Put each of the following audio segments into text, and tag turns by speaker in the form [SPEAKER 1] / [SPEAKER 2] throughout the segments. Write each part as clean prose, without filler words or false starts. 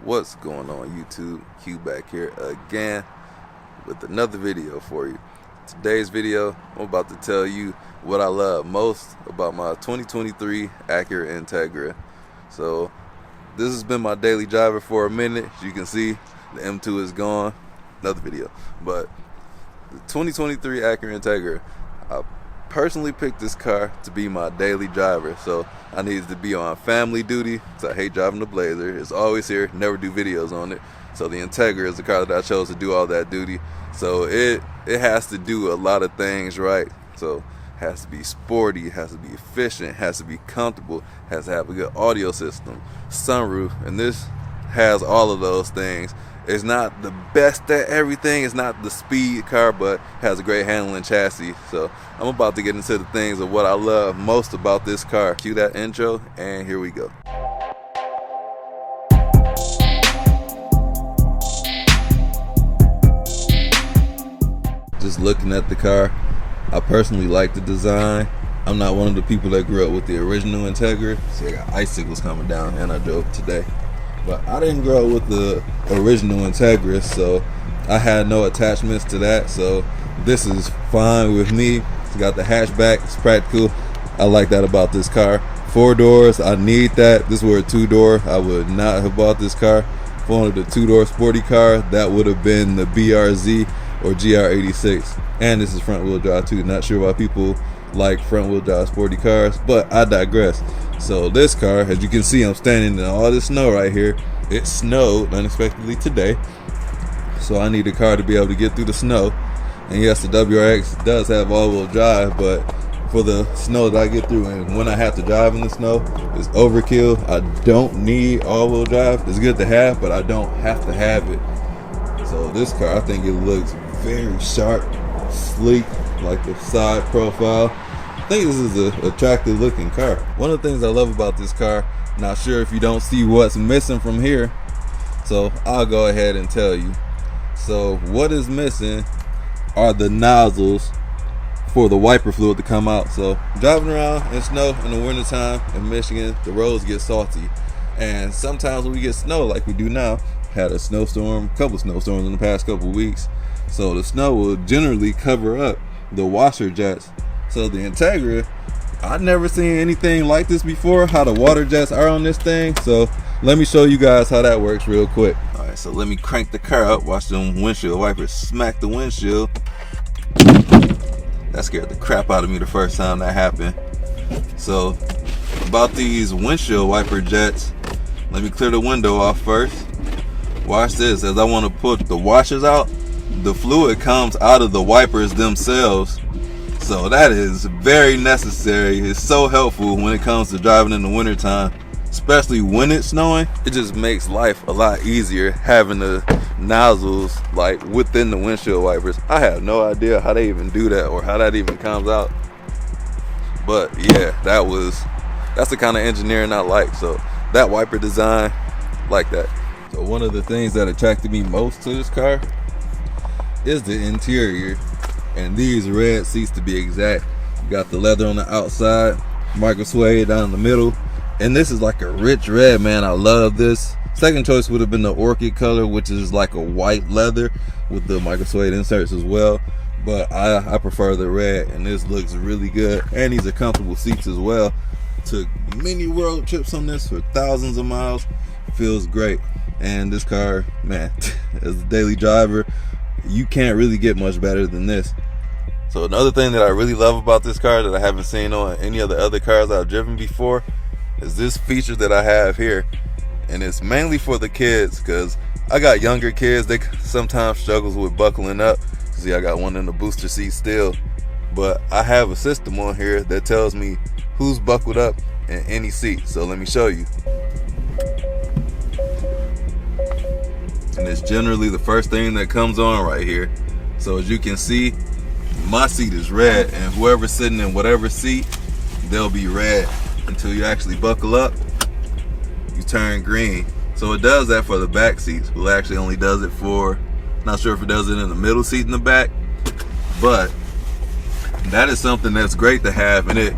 [SPEAKER 1] What's going on YouTube? Q back here again with another video for you. Today's video, I'm about to tell you what I love most about my 2023 Acura Integra. So this has been my daily driver for a minute. As you can see, the M2 is gone. Another video. But the 2023 Acura Integra, I personally picked this car to be my daily driver. So I needed to be on family duty because I hate driving the Blazer. It's always here, never do videos on it. So the Integra is the car that I chose to do all that duty. So it has to do a lot of things right. So it has to be sporty, it has to be efficient, it has to be comfortable, it has to have a good audio system, sunroof, and this has all of those things. It's not the best at everything, it's not the speed car, but has a great handling chassis. So I'm about to get into the things of what I love most about this car. Cue that intro, and here we go. Just looking at the car, I personally like the design. I'm not one of the people that grew up with the original Integra. See, I got icicles coming down, and I drove today. But I didn't grow up with the original Integra, so I had no attachments to that. So this is fine with me. It's got the hatchback, it's practical. I like that about this car. 4 doors, I need that. This were a 2-door. I would not have bought this car. If I wanted a 2-door sporty car, that would have been the BRZ or GR86. And this is front wheel drive too. Not sure why people like front wheel drive sporty cars, but I digress. So this car, as you can see, I'm standing in all this snow right here. It snowed unexpectedly today, so I need a car to be able to get through the snow. And yes, the WRX does have all-wheel drive, but for the snow that I get through and when I have to drive in the snow, it's overkill. I don't need all-wheel drive. It's good to have, but I don't have to have it. So this car, I think it looks very sharp, sleek, like the side profile. I think this is an attractive looking car. One of the things I love about this car, not sure if you don't see what's missing from here, so I'll go ahead and tell you. So what is missing are the nozzles for the wiper fluid to come out. So driving around in snow in the wintertime in Michigan, the roads get salty, and sometimes when we get snow like we do now, had a snowstorm, a couple snowstorms in the past couple weeks, so the snow will generally cover up the washer jets. So the Integra, I've never seen anything like this before, how the water jets are on this thing. So let me show you guys how that works real quick. All right, so let me crank the car up, watch them windshield wipers smack the windshield. That scared the crap out of me the first time that happened. So about these windshield wiper jets, let me clear the window off first. Watch this, as I want to put the washers out, the fluid comes out of the wipers themselves. So that is very necessary. It's so helpful when it comes to driving in the wintertime, especially when it's snowing. It just makes life a lot easier having the nozzles like within the windshield wipers. I have no idea how they even do that or how that even comes out. But yeah, that's the kind of engineering I like. So that wiper design, like that. So one of the things that attracted me most to this car is the interior, and these red seats to be exact. You got the leather on the outside, micro suede down the middle, and this is like a rich red, man. I love this. Second choice would have been the orchid color, which is like a white leather with the micro suede inserts as well, but I prefer the red, and this looks really good. And these are comfortable seats as well. Took many road trips on this for thousands of miles. Feels great. And this car, man, as a daily driver, you can't really get much better than this. So another thing that I really love about this car that I haven't seen on any of the other cars I've driven before is this feature that I have here. And it's mainly for the kids, because I got younger kids. They sometimes struggles with buckling up. See, I got one in the booster seat still, but I have a system on here that tells me who's buckled up in any seat. So let me show you. And it's generally the first thing that comes on right here. So as you can see, my seat is red, and whoever's sitting in whatever seat, they'll be red until you actually buckle up. You turn green. So it does that for the back seats. Well, actually only does it for, not sure if it does it in the middle seat in the back, but that is something that's great to have, and it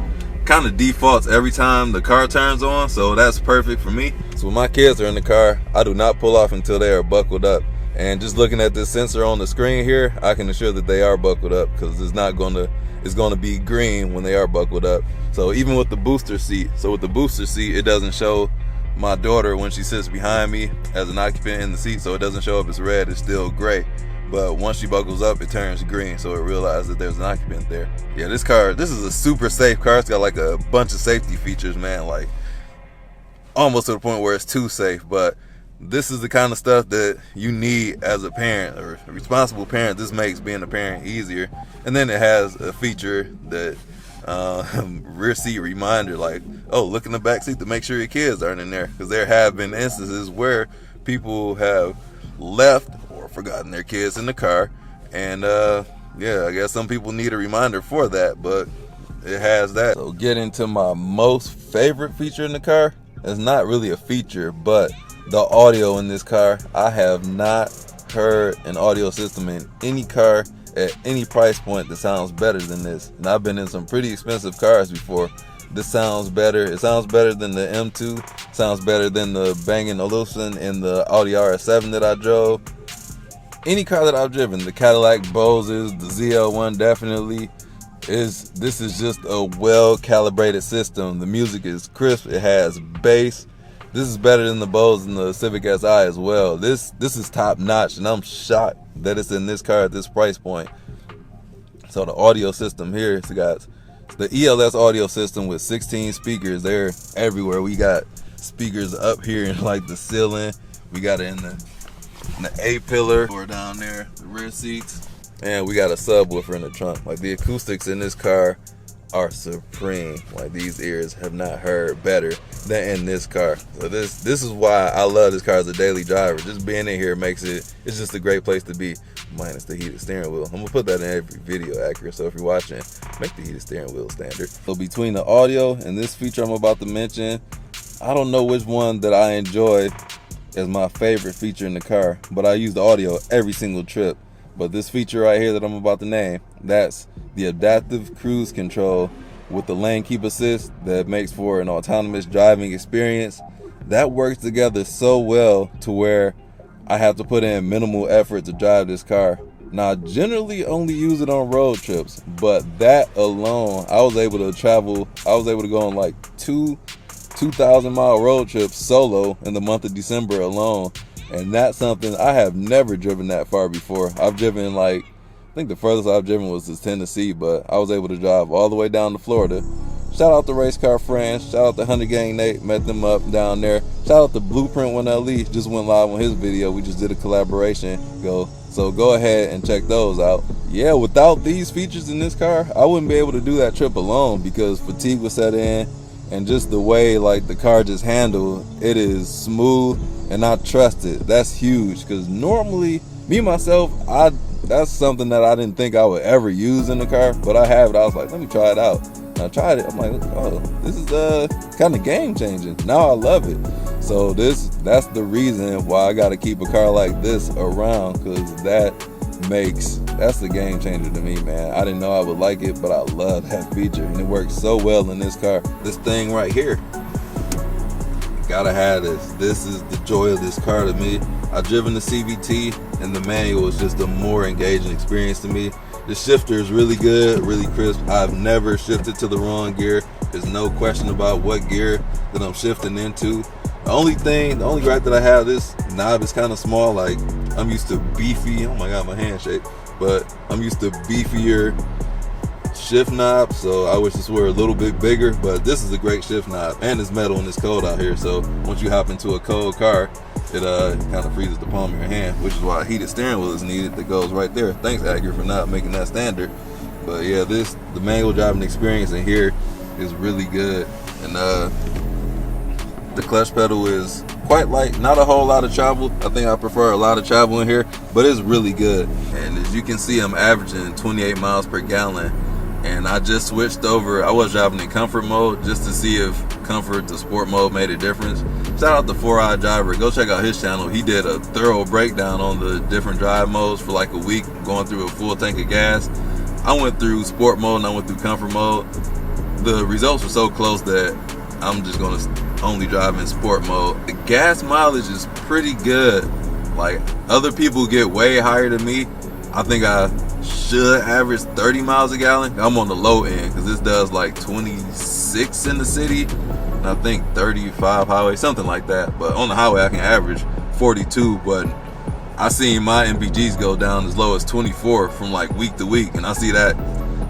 [SPEAKER 1] kind of defaults every time the car turns on, so that's perfect for me. So when my kids are in the car, I do not pull off until they are buckled up. And just looking at this sensor on the screen here, I can assure that they are buckled up, because it's going to be green when they are buckled up. So even with the booster seat, it doesn't show my daughter when she sits behind me as an occupant in the seat, so it doesn't show up as red, it's still gray. But once she buckles up, it turns green, so it realizes that there's an occupant there. Yeah, this is a super safe car. It's got like a bunch of safety features, man, like almost to the point where it's too safe. But this is the kind of stuff that you need as a parent or a responsible parent. This makes being a parent easier. And then it has a feature that rear seat reminder, like, oh, look in the back seat to make sure your kids aren't in there, because there have been instances where people have left or forgotten their kids in the car. And yeah, I guess some people need a reminder for that, but it has that. So get into my most favorite feature in the car. It's not really a feature, but the audio in this car. I have not heard an audio system in any car at any price point that sounds better than this. And I've been in some pretty expensive cars before. This sounds better. It sounds better than the M2. Sounds better than the Bang & Olufsen and the Audi RS7 that I drove. Any car that I've driven, the Cadillac Boses, the ZL1 definitely. This is just a well-calibrated system. The music is crisp. It has bass. This is better than the Bose and the Civic Si as well. This is top notch, and I'm shocked that it's in this car at this price point. So the audio system here, it's the ELS audio system with 16 speakers. They're everywhere. We got speakers up here in like the ceiling. We got it in the A-pillar or down there, the rear seats. And we got a subwoofer in the trunk. Like, the acoustics in this car are supreme. Like, these ears have not heard better than in this car. So this is why I love this car as a daily driver. Just being in here it's just a great place to be. Minus the heated steering wheel. I'm gonna put that in every video, Acura. So if you're watching, make the heated steering wheel standard. So between the audio and this feature I'm about to mention, I don't know which one that I enjoy as my favorite feature in the car, but I use the audio every single trip. But this feature right here that I'm about to name, that's the adaptive cruise control with the lane keep assist that makes for an autonomous driving experience. That works together so well to where I have to put in minimal effort to drive this car. Now, I generally only use it on road trips, but that alone, I was able to go on like 2,000-mile road trips solo in the month of December alone. And that's something I have never driven that far before. I've driven I think the furthest I've driven was to Tennessee, but I was able to drive all the way down to Florida. Shout out to Race Car Friends. Shout out to Hunter Gang Nate. Met them up down there. Shout out to Blueprint 1LE. Just went live on his video. We just did a collaboration. So go ahead and check those out. Yeah, without these features in this car, I wouldn't be able to do that trip alone, because fatigue would set in, and just the way like the car just handled, it is smooth, and I trust it. That's huge, because normally me myself, that's something that I didn't think I would ever use in the car, but I have it. I was like, let me try it out. And I tried it. I'm like, oh, this is kind of game changing. Now I love it. So that's the reason why I got to keep a car like this around, because that's the game changer to me, man. I didn't know I would like it, but I love that feature, and it works so well in this car. This thing right here, gotta have this. This is the joy of this car to me. I've driven the CVT, and the manual is just a more engaging experience to me. The shifter is really good, really crisp. I've never shifted to the wrong gear. There's no question about what gear that I'm shifting into. The only gripe that I have, this knob is kind of small. Like, I'm used to beefy, oh my god, my hand shake, but I'm used to beefier shift knob, so I wish this were a little bit bigger. But this is a great shift knob, and it's metal and it's cold out here, so once you hop into a cold car, it kind of freezes the palm of your hand, which is why a heated steering wheel is needed that goes right there. Thanks, Acura, for not making that standard. But yeah, the manual driving experience in here is really good. And the clutch pedal is quite light, not a whole lot of travel. I think I prefer a lot of travel in here, but it's really good. And as you can see, I'm averaging 28 miles per gallon. And I just switched over. I was driving in comfort mode just to see if comfort to sport mode made a difference. Shout out to 4i Driver. Go check out his channel. He did a thorough breakdown on the different drive modes for like a week, going through a full tank of gas. I went through sport mode and I went through comfort mode. The results were so close that I'm just gonna only drive in sport mode. The gas mileage is pretty good. Like, other people get way higher than me. I think I should average 30 miles a gallon. I'm on the low end because this does like 26 in the city, and I think 35 highway, something like that. But on the highway I can average 42, but I seen my MPGs go down as low as 24 from like week to week, and I see that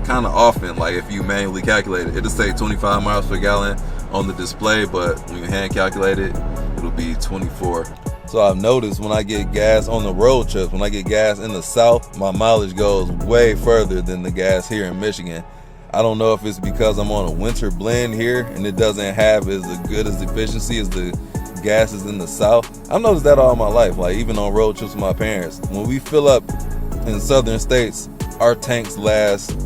[SPEAKER 1] kind of often. Like, if you manually calculate it, it'll say 25 miles per gallon on the display, but when you hand calculate it, it'll be 24. So I've noticed when I get gas on the road trips, when I get gas in the South, my mileage goes way further than the gas here in Michigan. I don't know if it's because I'm on a winter blend here and it doesn't have as good as efficiency as the gases in the South. I've noticed that all my life, like even on road trips with my parents. When we fill up in southern states, our tanks last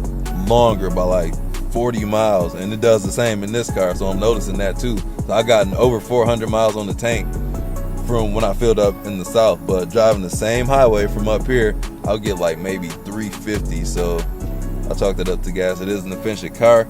[SPEAKER 1] longer by like 40 miles, and it does the same in this car, so I'm noticing that too. So I got over 400 miles on the tank from when I filled up in the South, but driving the same highway from up here, I'll get like maybe 350. So I chalked it up to gas. It is an efficient car,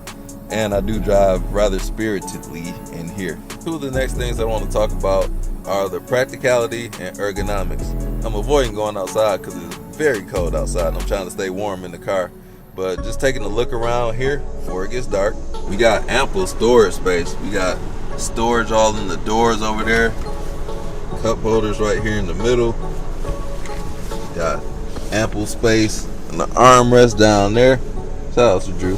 [SPEAKER 1] and I do drive rather spiritedly in here. Two of the next things I want to talk about are the practicality and ergonomics. I'm avoiding going outside because it's very cold outside and I'm trying to stay warm in the car. But just taking a look around here before it gets dark, we got ample storage space. We got storage all in the doors over there, cup holders right here in the middle, got ample space and the armrest down there. Shout out to Drew.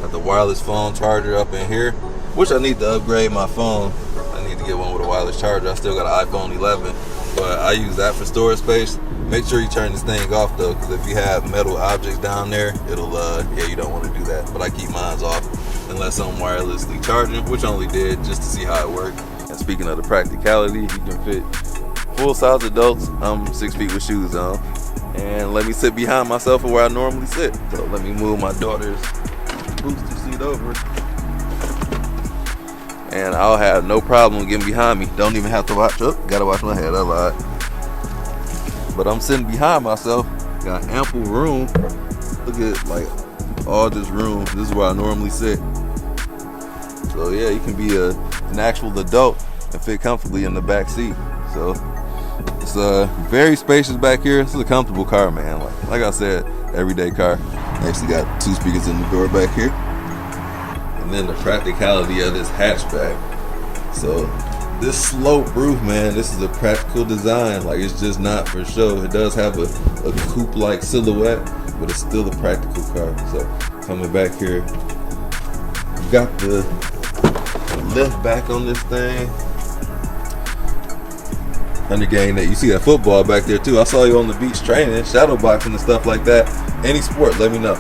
[SPEAKER 1] Got the wireless phone charger up in here, which I need to upgrade my phone. I need to get one with a wireless charger. I still got an iPhone 11, but I use that for storage space. Make sure you turn this thing off though, because if you have metal objects down there, it'll yeah, you don't want to do that. But I keep mine off unless I'm wirelessly charging, which I only did just to see how it worked. And speaking of the practicality, you can fit full-size adults. I'm 6 feet with shoes on, and let me sit behind myself where I normally sit. So let me move my daughter's booster seat over, and I'll have no problem getting behind me. Don't even have to watch up. Gotta watch my head. I lied. But I'm sitting behind myself. Got ample room. Look at like all this room. This is where I normally sit. So yeah, you can be an actual adult and fit comfortably in the back seat. So it's very spacious back here. This is a comfortable car, man. Like I said, everyday car. Actually got 2 speakers in the door back here. And then the practicality of this hatchback. So this slope roof, man, this is a practical design. Like, it's just not for show. It does have a coupe-like silhouette, but it's still a practical car. So coming back here, you got the lift back on this thing. Undergain that, you see that football back there too. I saw you on the beach training, shadow boxing and stuff like that. Any sport, let me know.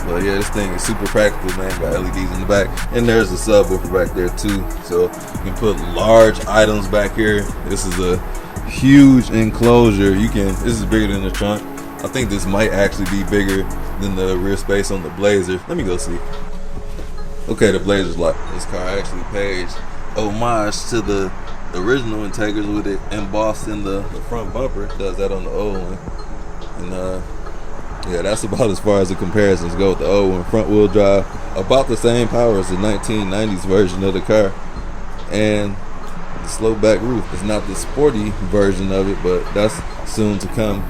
[SPEAKER 1] But yeah, this thing is super practical, man. Got LEDs in the back, and there's a subwoofer back there too, so you can put large items back here. This is a huge enclosure. This is bigger than the trunk. I think this might actually be bigger than the rear space on the Blazer. Let me go see. Okay, the Blazer's locked. This car actually pays homage to the original Integras with it embossed in the front bumper. Does that on the old one, and yeah, that's about as far as the comparisons go with the old one. Front wheel drive, about the same power as the 1990s version of the car. And the slow back roof. It's not the sporty version of it, but that's soon to come.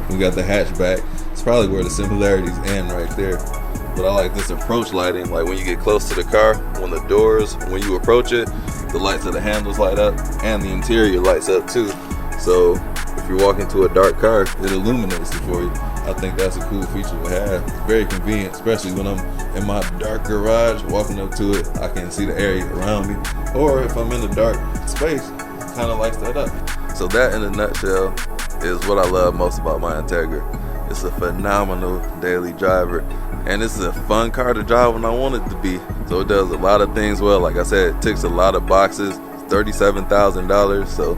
[SPEAKER 1] We got the hatchback. It's probably where the similarities end right there. But I like this approach lighting. Like when you get close to the car, when the doors, when you approach it, the lights of the handles light up and the interior lights up too. So if you're walking to a dark car, it illuminates it for you. I think that's a cool feature to have. It's very convenient, especially when I'm in my dark garage, walking up to it, I can see the area around me. Or if I'm in a dark space, it kind of lights that up. So that in a nutshell is what I love most about my Integra. It's a phenomenal daily driver, and this is a fun car to drive when I want it to be. So it does a lot of things well. Like I said, it ticks a lot of boxes. $37,000, so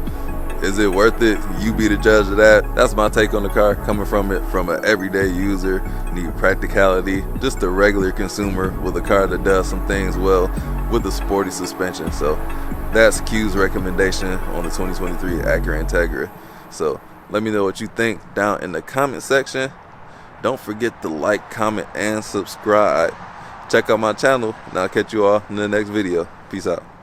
[SPEAKER 1] is it worth it? You be the judge of that. That's my take on the car, coming from an everyday user, need practicality, just a regular consumer with a car that does some things well with a sporty suspension. So that's Q's recommendation on the 2023 Acura Integra. So let me know what you think down in the comment section. Don't forget to like, comment, and subscribe check out my channel, and I'll catch you all in the next video. Peace out.